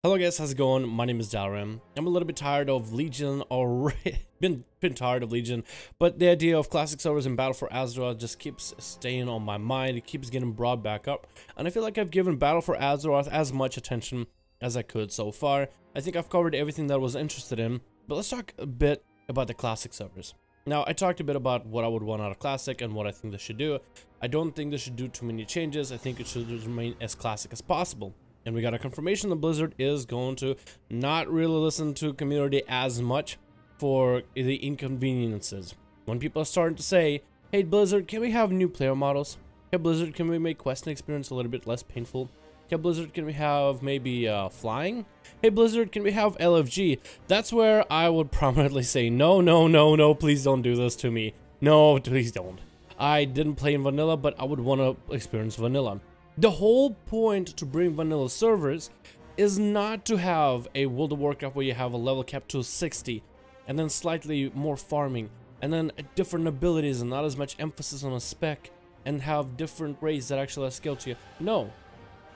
Hello guys, how's it going? My name is Dalram. I'm a little bit tired of Legion already. been tired of Legion, but the idea of classic servers in Battle for Azeroth just keeps staying on my mind. It keeps getting brought back up, and I feel like I've given Battle for Azeroth as much attention as I could so far. I think I've covered everything that I was interested in, but let's talk a bit about the classic servers. Now, I talked a bit about what I would want out of classic and what I think they should do. I don't think they should do too many changes. I think it should remain as classic as possible. And we got a confirmation that Blizzard is going to not really listen to community as much for the inconveniences. When people are starting to say, hey Blizzard, can we have new player models? Hey Blizzard, can we make questing experience a little bit less painful? Hey Blizzard, can we have maybe flying? Hey Blizzard, can we have LFG? That's where I would prominently say, no, please don't do this to me. No, please don't. I didn't play in vanilla, but I would want to experience vanilla. The whole point to bring vanilla servers is not to have a World of Warcraft where you have a level cap to 60 and then slightly more farming and then different abilities and not as much emphasis on a spec and have different raids that actually have skill to you. No,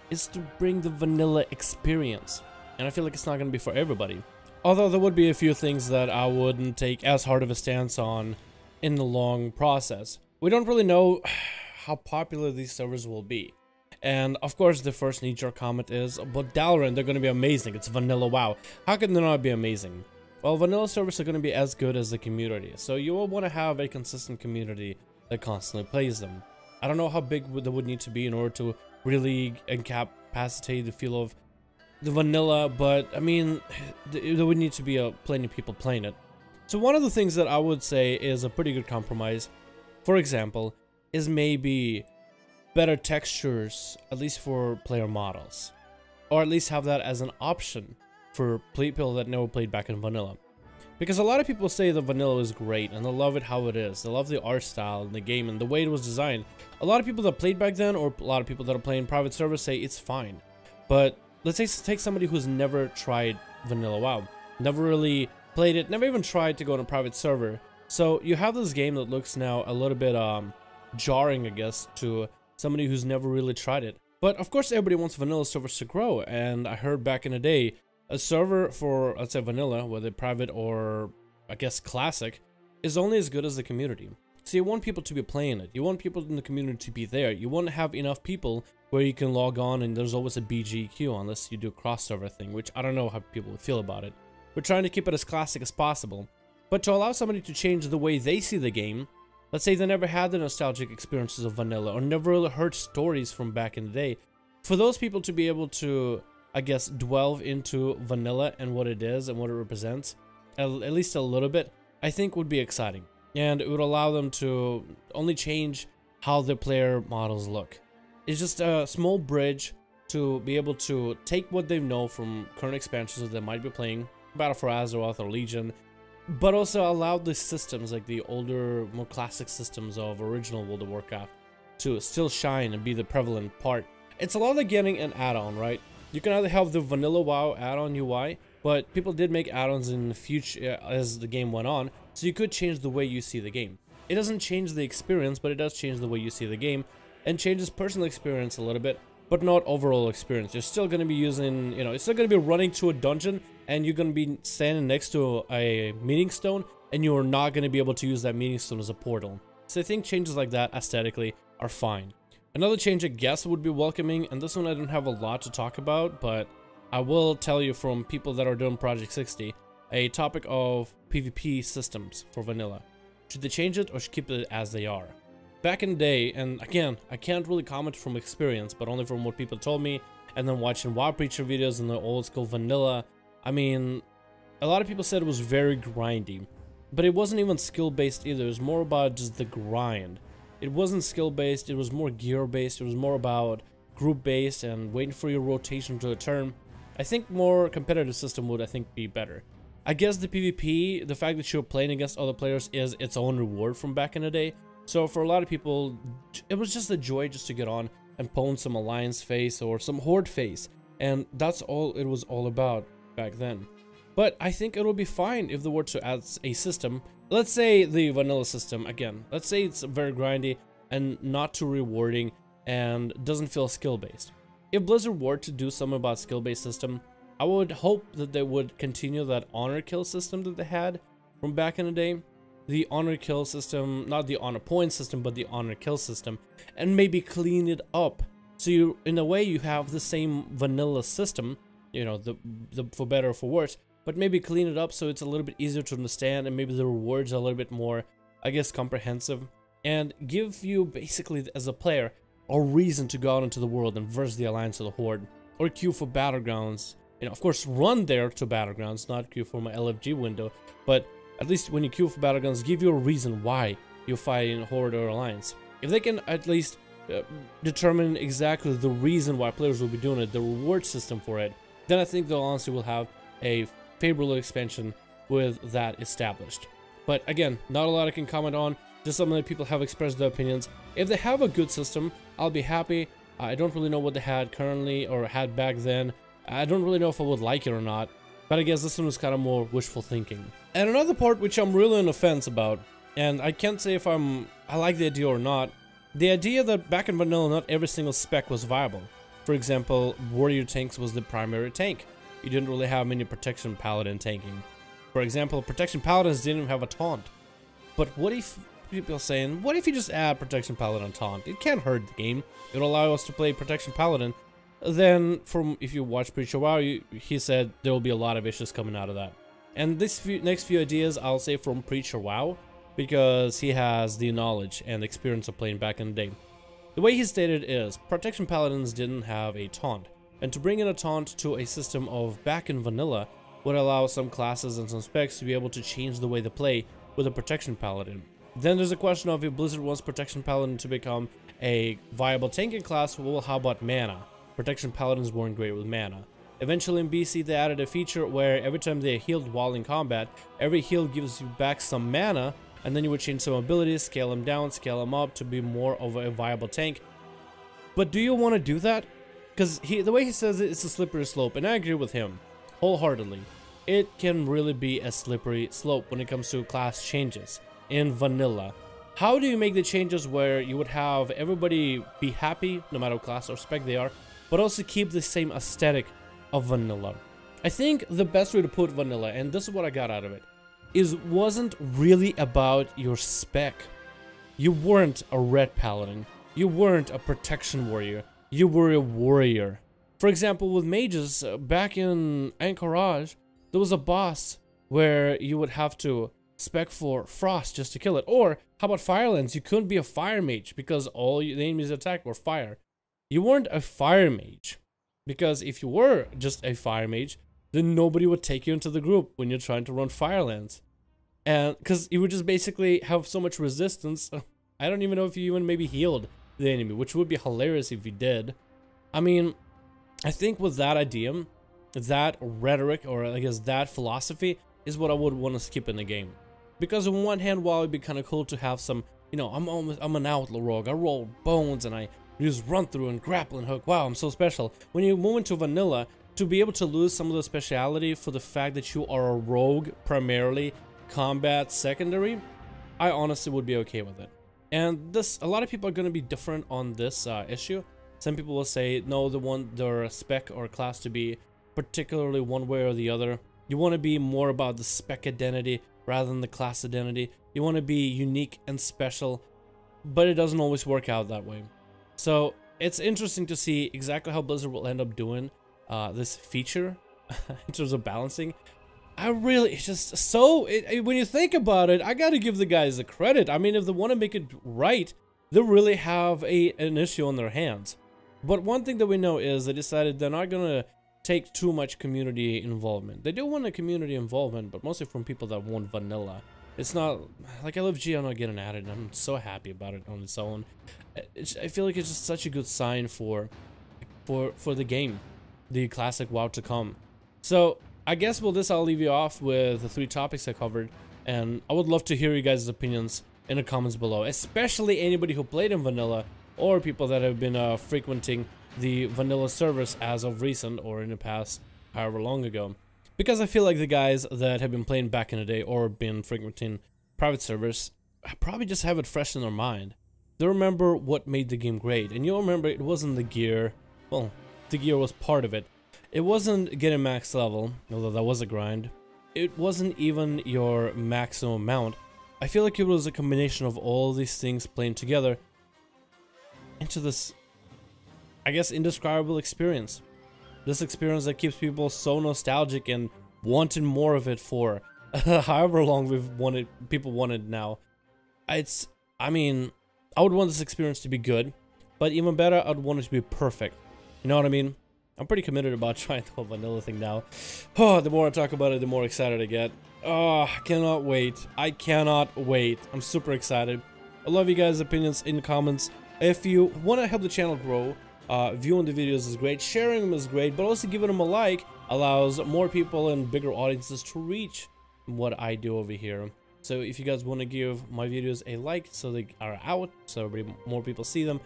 it's to bring the vanilla experience, and I feel like it's not going to be for everybody. Although there would be a few things that I wouldn't take as hard of a stance on in the long process. We don't really know how popular these servers will be. And of course the first knee-jerk comment is, but Dalran, they're going to be amazing, it's vanilla WoW. How can they not be amazing? Well, vanilla servers are going to be as good as the community, so you will want to have a consistent community that constantly plays them. I don't know how big they would need to be in order to really incapacitate the feel of the vanilla, but I mean, there would need to be plenty of people playing it. So one of the things that I would say is a pretty good compromise, for example, is maybe better textures, at least for player models, or at least have that as an option for people that never played back in vanilla. Because a lot of people say that vanilla is great and they love it how it is. They love the art style and the game and the way it was designed. A lot of people that played back then, or a lot of people that are playing private servers, say it's fine. But let's say take somebody who's never tried vanilla WoW, never really played it, never even tried to go on a private server. So you have this game that looks now a little bit jarring, I guess, to somebody who's never really tried it. But of course everybody wants vanilla servers to grow, and I heard back in the day a server for, let's say, vanilla, whether private or I guess classic, is only as good as the community. So you want people to be playing it, you want people in the community to be there, you want to have enough people where you can log on and there's always a BG queue, unless you do a cross server thing, which I don't know how people would feel about it. We're trying to keep it as classic as possible, but to allow somebody to change the way they see the game. Let's say they never had the nostalgic experiences of vanilla or never really heard stories from back in the day. For those people to be able to, I guess, delve into vanilla and what it is and what it represents, at least a little bit, I think would be exciting. And it would allow them to only change how their player models look. It's just a small bridge to be able to take what they know from current expansions that they might be playing, Battle for Azeroth or Legion, but also allow the systems, like the older, more classic systems of original World of Warcraft, to still shine and be the prevalent part. It's a lot like getting an add-on, right? You can either have the vanilla WoW add-on UI, but people did make add-ons in the future as the game went on, so you could change the way you see the game. It doesn't change the experience, but it does change the way you see the game, and changes personal experience a little bit, but not overall experience. You're still going to be using, you know, it's still going to be running to a dungeon, and you're going to be standing next to a meeting stone, and you're not going to be able to use that meeting stone as a portal. So I think changes like that aesthetically are fine. Another change I guess would be welcoming, and this one I don't have a lot to talk about, but I will tell you from people that are doing Project 60, a topic of PvP systems for vanilla. Should they change it or should keep it as they are? Back in the day, and again, I can't really comment from experience, but only from what people told me, and then watching WoW Preacher videos in the old school vanilla, I mean, a lot of people said it was very grindy, but it wasn't even skill-based either. It was more about just the grind. It wasn't skill-based, it was more gear-based, it was more about group-based and waiting for your rotation to return. I think more competitive system would, I think, be better. I guess the PvP, the fact that you're playing against other players is its own reward from back in the day. So for a lot of people, it was just a joy just to get on and pwn some Alliance face or some Horde face. And that's all it was all about back then. But I think it would be fine if they were to add a system. Let's say the vanilla system, again, let's say it's very grindy and not too rewarding and doesn't feel skill-based. If Blizzard were to do something about skill-based system, I would hope that they would continue that honor kill system that they had from back in the day. The honor kill system, not the honor point system, but the honor kill system, and maybe clean it up. So you, in a way, you have the same vanilla system, you know, the for better or for worse, but maybe clean it up so it's a little bit easier to understand, and maybe the rewards are a little bit more, I guess, comprehensive, and give you basically as a player a reason to go out into the world and verse the Alliance or the Horde, or queue for battlegrounds. You know, of course, run there to battlegrounds, not queue for my LFG window, but at least when you queue for battlegrounds, give you a reason why you fight in Horde or Alliance. If they can at least determine exactly the reason why players will be doing it, the reward system for it, then I think they'll honestly will have a favorable expansion with that established. But again, not a lot I can comment on, just some of the people have expressed their opinions. If they have a good system, I'll be happy. I don't really know what they had currently or had back then. I don't really know if I would like it or not, but I guess this one was kind of more wishful thinking. And another part which I'm really on the fence about, and I can't say if I like the idea or not, the idea that back in vanilla not every single spec was viable. For example, warrior tanks was the primary tank. You didn't really have many protection paladin tanking. For example, protection paladins didn't even have a taunt. But what if, people are saying, what if you just add protection paladin taunt? It can't hurt the game. It'll allow us to play protection paladin. Then, from if you watch Preacher WoW, he said there will be a lot of issues coming out of that. And this next few ideas, I'll say from Preacher WoW, because he has the knowledge and experience of playing back in the day. The way he stated is, protection paladins didn't have a taunt, and to bring in a taunt to a system of back in vanilla would allow some classes and some specs to be able to change the way they play with a protection paladin. Then there's a question of if Blizzard wants protection paladin to become a viable tanking class, well, how about mana? Protection paladins weren't great with mana. Eventually in BC they added a feature where every time they healed while in combat, every heal gives you back some mana, and then you would change some abilities, scale them down, scale them up to be more of a viable tank. But do you want to do that? Because the way he says it, it's a slippery slope, and I agree with him wholeheartedly. It can really be a slippery slope when it comes to class changes in vanilla. How do you make the changes where you would have everybody be happy, no matter what class or spec they are, but also keep the same aesthetic of vanilla? I think the best way to put vanilla, and this is what I got out of it, wasn't really about your spec. You weren't a red paladin. You weren't a protection warrior. You were a warrior. For example, with mages, back in Anchorage, there was a boss where you would have to spec for frost just to kill it. Or, how about Firelands? You couldn't be a fire mage because all the enemies attacked were fire. You weren't a fire mage, because if you were just a fire mage, then nobody would take you into the group when you're trying to run Firelands. And because you would just basically have so much resistance, I don't even know if you even maybe healed the enemy, which would be hilarious if you did. I mean, I think with that idea, that rhetoric, or I guess that philosophy, is what I would want to skip in the game. Because on one hand, while it'd be kind of cool to have some, you know, I'm an outlaw rogue, I roll bones and I use run through and grappling hook, wow, I'm so special. When you move into vanilla, to be able to lose some of the speciality for the fact that you are a rogue, primarily combat secondary, I honestly would be okay with it. And this, a lot of people are going to be different on this issue. Some people will say, no, they want their spec or class to be particularly one way or the other. You want to be more about the spec identity rather than the class identity. You want to be unique and special, but it doesn't always work out that way. So it's interesting to see exactly how Blizzard will end up doing this feature in terms of balancing. It's just so, when you think about it, I gotta give the guys the credit. I mean, if they want to make it right, they really have an issue on their hands. But one thing that we know is they decided they're not gonna take too much community involvement. They do want a community involvement, but mostly from people that want vanilla. It's not, like LFG, I'm not getting added, and I'm so happy about it on its own. I feel like it's just such a good sign for the game, the classic WoW to come. So, I guess with this, I'll leave you off with the 3 topics I covered, and I would love to hear you guys' opinions in the comments below, especially anybody who played in vanilla, or people that have been frequenting the vanilla servers as of recent, or in the past, however long ago. Because I feel like the guys that have been playing back in the day, or been frequenting private servers, probably just have it fresh in their mind. They remember what made the game great, and you'll remember it wasn't the gear. Well, the gear was part of it. It wasn't getting max level, although that was a grind. It wasn't even your maximum amount. I feel like it was a combination of all these things playing together into this, I guess, indescribable experience. This experience that keeps people so nostalgic and wanting more of it for however long people wanted now. I mean, I would want this experience to be good, but even better, I'd want it to be perfect. You know what I mean? I'm pretty committed about trying the whole vanilla thing now. Oh, the more I talk about it, the more excited I get. Oh, I cannot wait. I cannot wait. I'm super excited. I love you guys' opinions in the comments. If you want to help the channel grow, viewing the videos is great, sharing them is great, but also giving them a like allows more people and bigger audiences to reach what I do over here. So if you guys want to give my videos a like so they are out, so more people see them,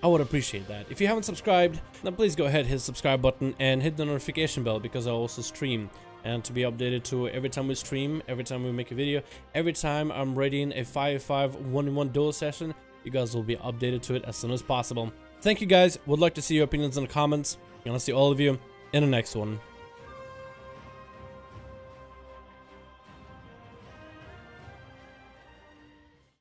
I would appreciate that. If you haven't subscribed, then please go ahead, hit the subscribe button and hit the notification bell, because I also stream. And to be updated to every time we stream, every time we make a video, every time I'm readying a 5v5 1-on-1 duel session, you guys will be updated to it as soon as possible. Thank you guys. Would like to see your opinions in the comments. And I'll see all of you in the next one.